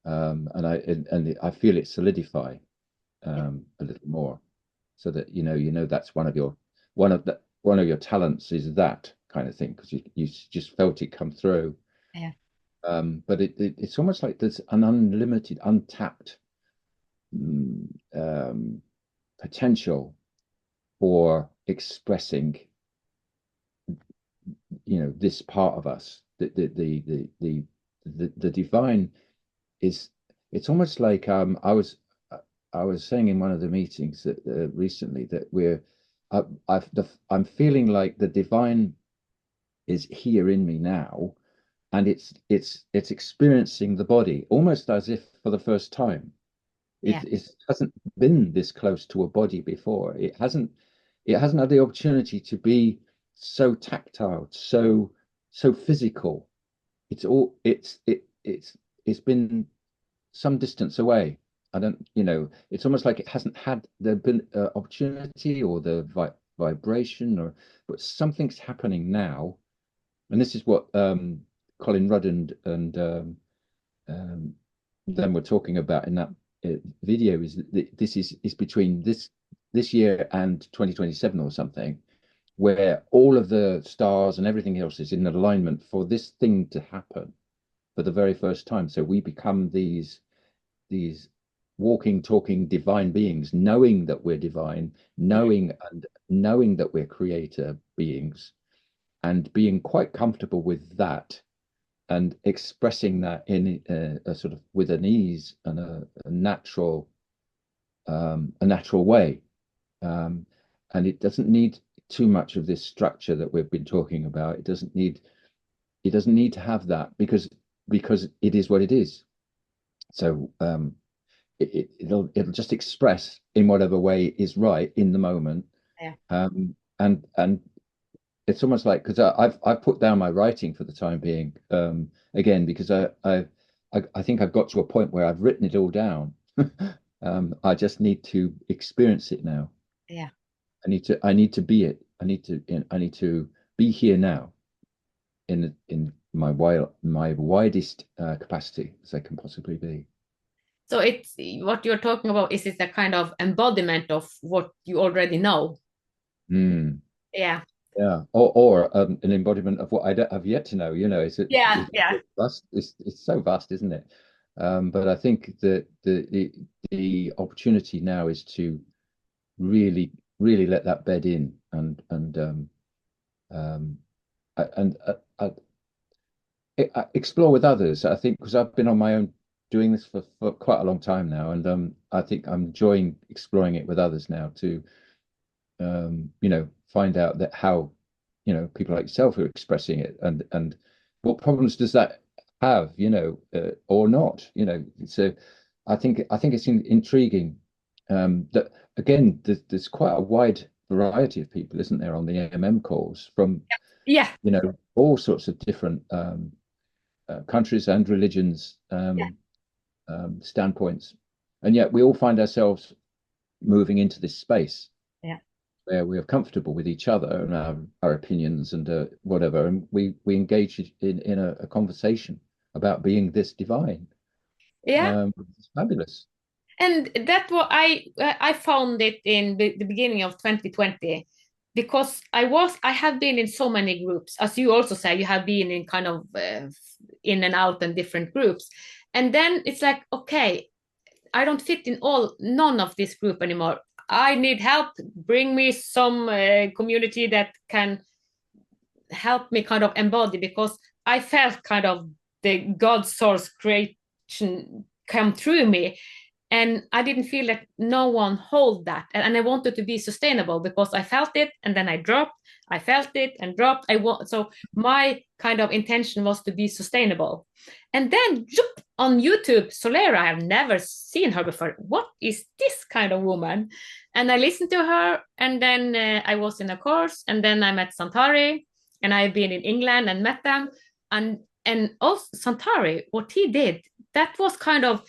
and I feel it solidify yeah, a little more, so that that's one of your talents is that kind of thing, because you just felt it come through. yeah, But it's almost like there's an unlimited, untapped mm, um, potential for expressing, this part of us. The divine is. It's almost like I was saying in one of the meetings that recently that I'm feeling like the divine is here in me now, and it's experiencing the body almost as if for the first time. yeah, It hasn't been this close to a body before. It hasn't had the opportunity to be so tactile, so physical. It's been some distance away. I don't, it's almost like it hasn't had the opportunity or the vibration, but something's happening now. And this is what Colin Rudd and then we're talking about in that video, is that this is between this year and 2027 or something, where all of the stars and everything else is in alignment for this thing to happen for the very first time. So we become these walking, talking divine beings, knowing that we're divine, knowing that we're creator beings, and being quite comfortable with that, and expressing that in a sort of with an ease and a natural way. Um, and it doesn't need too much of this structure that we've been talking about. It doesn't need to have that, because because it is what it is. So it'll just express in whatever way is right in the moment. Yeah. And it's almost like, because I've put down my writing for the time being, again, because I think I've got to a point where I've written it all down. I just need to experience it now. Yeah. I need to be it. I need to be here now in my widest capacity as I can possibly be. So it's what you're talking about is it's a kind of embodiment of what you already know. Mm. Yeah. Yeah, or an embodiment of what I don't have yet to know. You know, Yeah. Yeah. it's vast. It's so vast, isn't it? But I think that the opportunity now is to really let that bed in um, and explore with others. I think because I've been on my own doing this for quite a long time now, and I think I'm enjoying exploring it with others now to find out that how people like yourself are expressing it, and what problems does that have, or not. So I think it's intriguing, that again there's quite a wide variety of people, isn't there, on the AMM calls from Yeah. all sorts of different countries and religions, Yeah. standpoints, and yet we all find ourselves moving into this space Yeah. where we are comfortable with each other and our opinions and whatever, and we engage in a conversation about being this divine. Yeah. It's fabulous. And that what I found it in the beginning of 2020, because I have been in so many groups, as you also say, you have been in kind of in and out and different groups, and then it's like, okay, I don't fit in none of this group anymore. I need help. Bring me some community that can help me kind of embody, because I felt kind of the God source creation come through me, and I didn't feel that no one hold that, and I wanted to be sustainable because I felt it and then I dropped. I felt it and dropped. So my kind of intention was to be sustainable, and then on YouTube, Solera, I've never seen her before. What is this kind of woman? And I listened to her, and then I was in a course, and then I met Santari, and I've been in England and met them, and also Santari, what he did, that was kind of,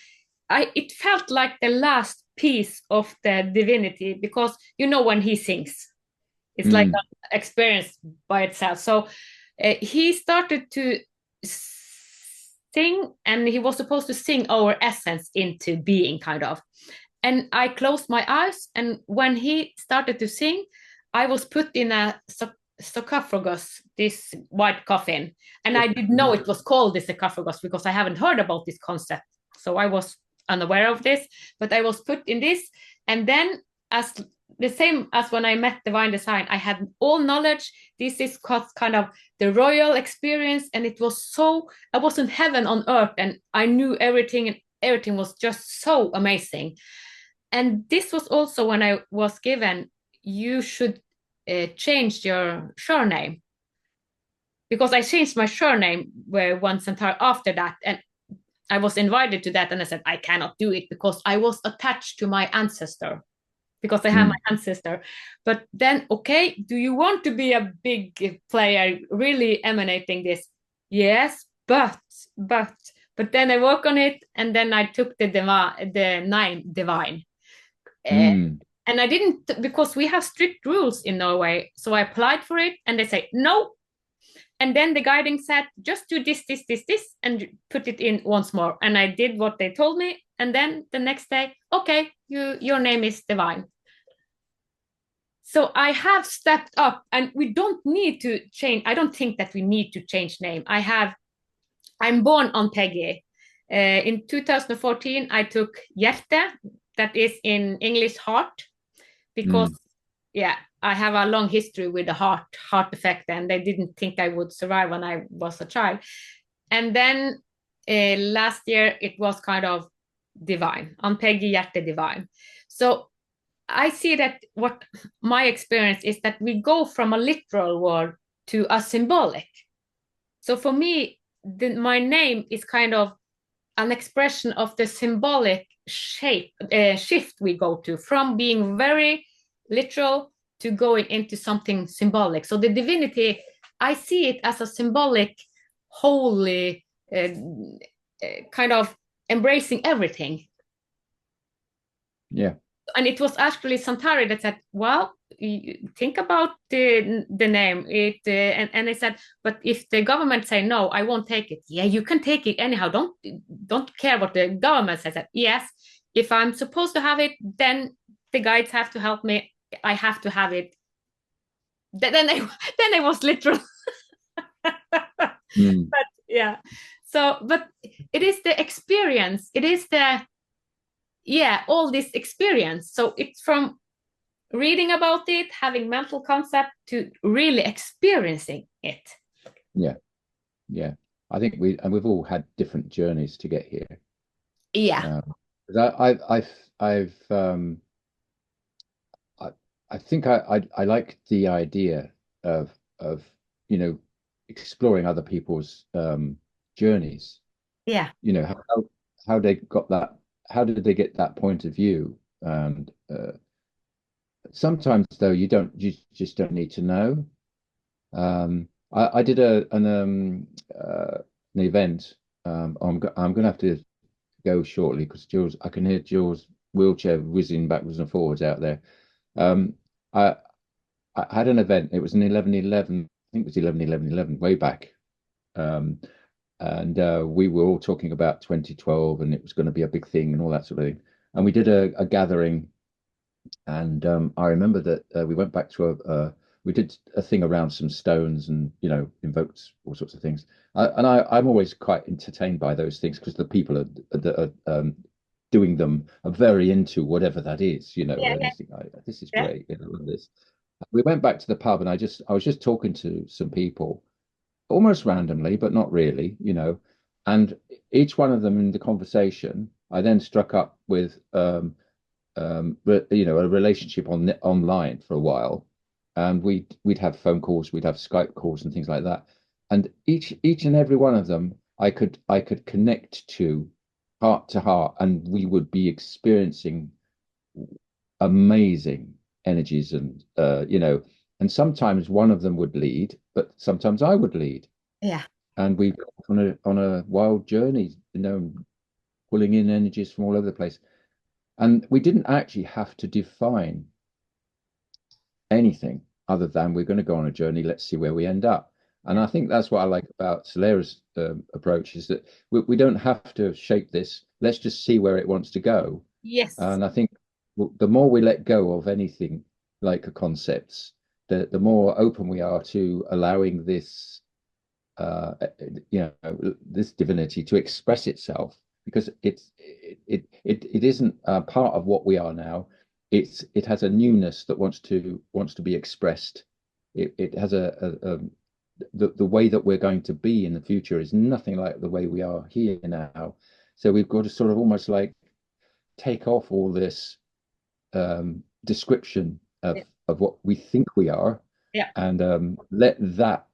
it felt like the last piece of the divinity, because when he sings, it's like Mm, an experience by itself. So he started to sing, and he was supposed to sing our essence into being, kind of. And I closed my eyes, and when he started to sing, I was put in a sarcophagus, this white coffin, and I didn't know it was called the sarcophagus because I haven't heard about this concept. So I was unaware of this, but I was put in this, and then, as the same as when I met Divine Design, I had all knowledge. This is kind of the royal experience, and it was so, I was in heaven on earth, and I knew everything, and everything was just so amazing. And this was also when I was given, you should change your surname, because I changed my surname where one centaur after that, and I was invited to that, and I said I cannot do it because I was attached to my ancestor, because I have mm, my ancestor. But then, okay, do you want to be a big player, really emanating this? Yes, but then I work on it, and then I took the 9 divine. Uh, mm, and I didn't, because we have strict rules in Norway. So I applied for it, and they say no. And then the guiding said, just do this, and put it in once more. And I did what they told me. And then the next day, okay, your name is Divine. So I have stepped up, and we don't need to change. I don't think that we need to change name. I'm born on Peggy. In 2014, I took Hjerte, that is in English heart, because mm, yeah, I have a long history with the heart effect, and they didn't think I would survive when I was a child. And then last year it was kind of divine, on Peggy Hjerte divine. So I see that what my experience is that we go from a literal word to a symbolic. So for me, my name is kind of an expression of the symbolic shift we go to, from being very literal to going into something symbolic. So the divinity, I see it as a symbolic, holy, kind of embracing everything. Yeah. And it was actually Santari that said, well, think about the name. And I said, but if the government say no, I won't take it. Yeah, you can take it anyhow. Don't care what the government says. Yes, if I'm supposed to have it, then the guides have to help me. I have to have it. Then I was literal. But yeah. So, but it is the experience. It is all this experience. So it's from reading about it, having mental concept, to really experiencing it. Yeah. I think we've all had different journeys to get here. Yeah. I've I think I like the idea of exploring other people's journeys. Yeah. How they got that, how did they get that point of view? And sometimes though you just don't need to know. I did an event. I'm gonna have to go shortly because I can hear Jules' wheelchair whizzing backwards and forwards out there. Um, I I had an event. It was an 11/11. I think it was 11/11/11 way back. Um, and we were all talking about 2012, and it was going to be a big thing and all that sort of thing. And we did a gathering, and I remember that we went back to we did a thing around some stones and invoked all sorts of things. I'm always quite entertained by those things because the people that are doing them are very into whatever that is, Yeah. and you think, this is Yeah. great, I love this. We went back to the pub and I was just talking to some people almost randomly, but not really, and each one of them in the conversation, I then struck up with a relationship online for a while, and we'd have phone calls, we'd have Skype calls and things like that, and each and every one of them I could connect to heart, and we would be experiencing amazing energies, and sometimes one of them would lead, but sometimes I would lead, Yeah. and we on a wild journey, pulling in energies from all over the place. And we didn't actually have to define anything other than we're going to go on a journey. Let's see where we end up. And I think that's what I like about Solera's approach, is that we don't have to shape this. Let's just see where it wants to go. Yes. And I think the more we let go of anything like a concepts, the more open we are to allowing this, this divinity to express itself, because it isn't part of what we are now. It has a newness that wants to be expressed. It has the way that we're going to be in the future is nothing like the way we are here now. So we've got to sort of almost like take off all this description of what we think we are, Yeah. and let that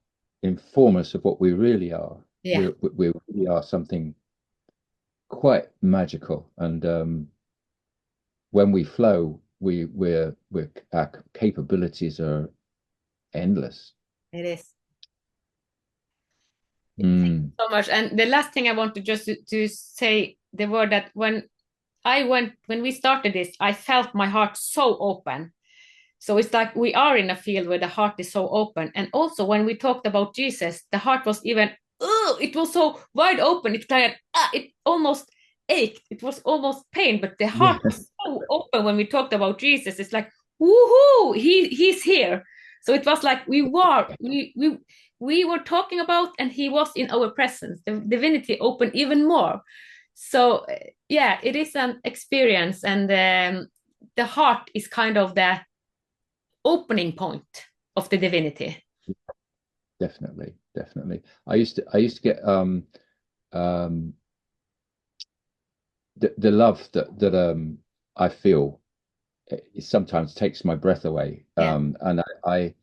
inform us of what we really are. Yeah. We really are something quite magical, and when we flow, our capabilities are endless. It is. Thank Mm. you so much. And the last thing I want to just to say the word that when we started this, I felt my heart so open. So it's like we are in a field where the heart is so open. And also when we talked about Jesus, the heart was even, it was so wide open. It kind of, it almost ached. It was almost pain, but the Yeah. heart was so open when we talked about Jesus. It's like, woohoo, he's here. So it was like we were talking about, and he was in our presence. The divinity opened even more. So yeah, it is an experience, and the heart is kind of the opening point of the divinity. Definitely. I used to get um the love that I feel, it sometimes takes my breath away. Yeah. And I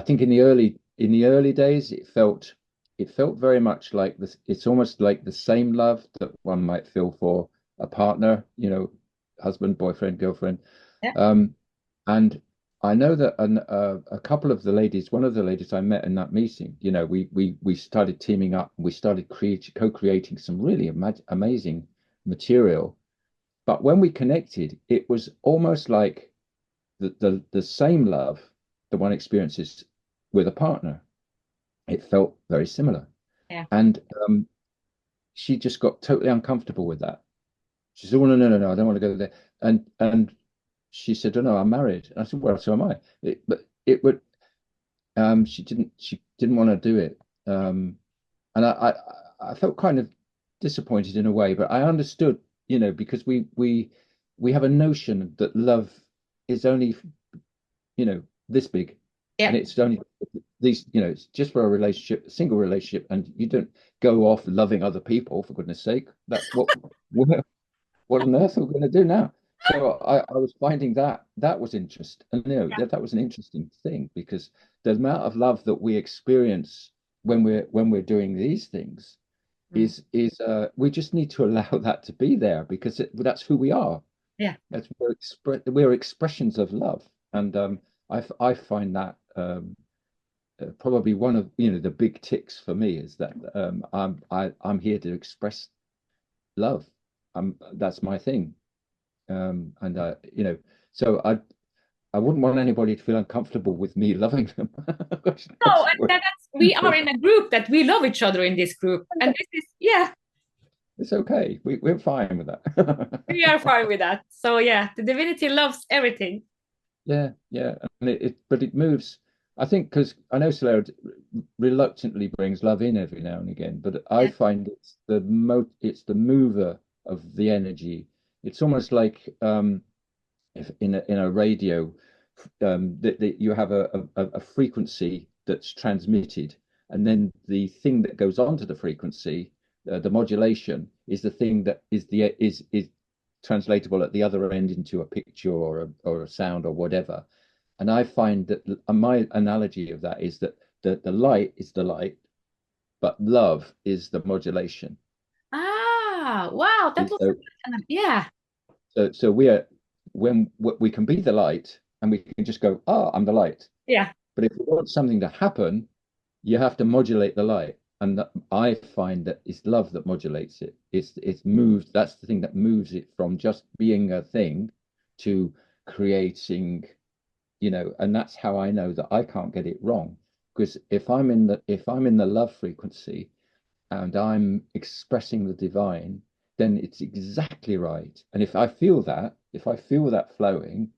think in the early days it felt it felt very much like this. It's almost like the same love that one might feel for a partner, husband, boyfriend, girlfriend. Yeah. And I know that a couple of the ladies, one of the ladies I met in that meeting, we started teaming up. We started co-creating some really amazing material. But when we connected, it was almost like the same love that one experiences with a partner. It felt very similar. Yeah. And she just got totally uncomfortable with that. She said, "Oh, no, I don't want to go there." And she said, "Oh no, I'm married." And I said, "Well, so am I." But it would. She didn't want to do it. And I felt kind of disappointed in a way, but I understood, because we have a notion that love is only, this big, and Yeah. it's only these, it's just for a relationship, a single relationship, and you don't go off loving other people, for goodness sake. That what on earth are we going to do now? So I was finding that was interesting, and that was an interesting thing, because the amount of love that we experience when we're doing these things Mm. is we just need to allow that to be there, because that's who we are. Yeah. That's we're expressions of love, and I find that probably one of the big ticks for me is that I'm here to express love. That's my thing. And so I wouldn't want anybody to feel uncomfortable with me loving them. No, and we are in a group that we love each other in this group, and this is It's okay. We're fine with that. we are fine with that. So yeah, the divinity loves everything. Yeah. And but it moves. I think because I know Solera reluctantly brings love in every now and again, but I Yeah. find it's the mover of the energy. It's almost like if in a radio, that you have a frequency that's transmitted, and then the thing that goes onto the frequency, the modulation, is the thing that is translatable at the other end into a picture or a sound or whatever. And I find that my analogy of that is that the light is the light, but love is the modulation. Ah, wow, that And was so yeah, so we can be the light, and we can just go, I'm the light. yeah, But if you want something to happen, you have to modulate the light. And I find that it's love that modulates it. It's moved. That's the thing that moves it from just being a thing to creating, and that's how I know that I can't get it wrong. Because if I'm in the love frequency and I'm expressing the divine, then it's exactly right. And if I feel that flowing,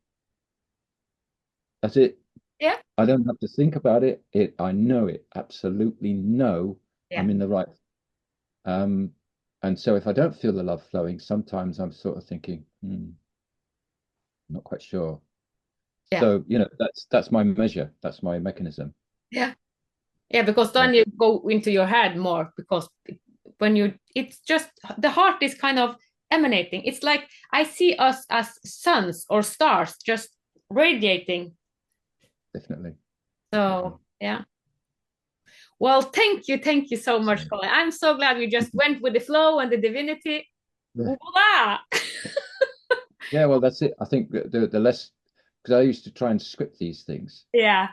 that's it. yeah, I don't have to think about it. I know it. Absolutely know yeah, I'm in the right. Um, and so if I don't feel the love flowing, sometimes I'm sort of thinking, not quite sure. yeah, So, that's my measure. That's my mechanism. yeah, yeah. Because Yeah, then you go into your head more because it's just the heart is kind of emanating. It's like I see us as suns or stars just radiating. definitely. Definitely. So yeah. Well, thank you so much, So, Colin. I'm so glad we just went with the flow and the divinity. yeah. Voila! Yeah, well, that's it. I think the less, because I used to try and script these things. Yeah,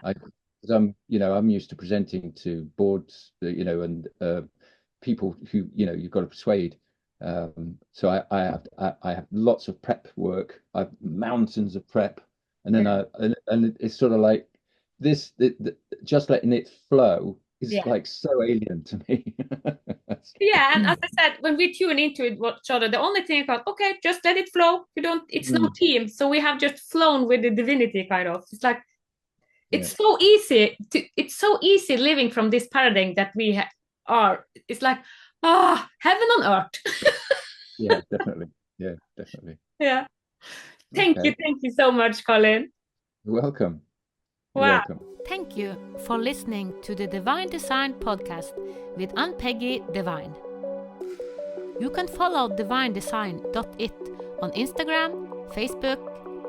Because I'm used to presenting to boards, and people who, you've got to persuade. So I have lots of prep work. I have mountains of prep, and then yeah, it's sort of like just letting it flow is yeah. like so alien to me. Yeah, and as I said, when we tune into it, each other, the only thing about okay, just let it flow. You don't. It's no Mm, team, so we have just flown with the divinity, kind of. It's like yeah, it's so easy. It's so easy living from this paradigm that we are. It's like heaven on earth. yeah, definitely. Yeah, definitely. Yeah. Okay. Thank you so much, Colin. You're welcome. You're Wow. welcome. Thank you for listening to the Divine Design podcast with Ann-Peggy Divine. You can follow divinedesign.it on Instagram, Facebook,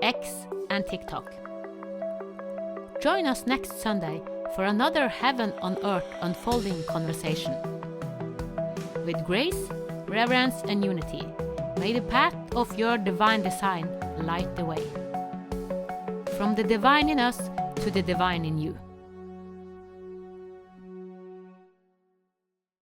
X, and TikTok. Join us next Sunday for another heaven on earth unfolding conversation. With grace, reverence, and unity, may the path of your divine design light the way. From the divine in us to the divine in you.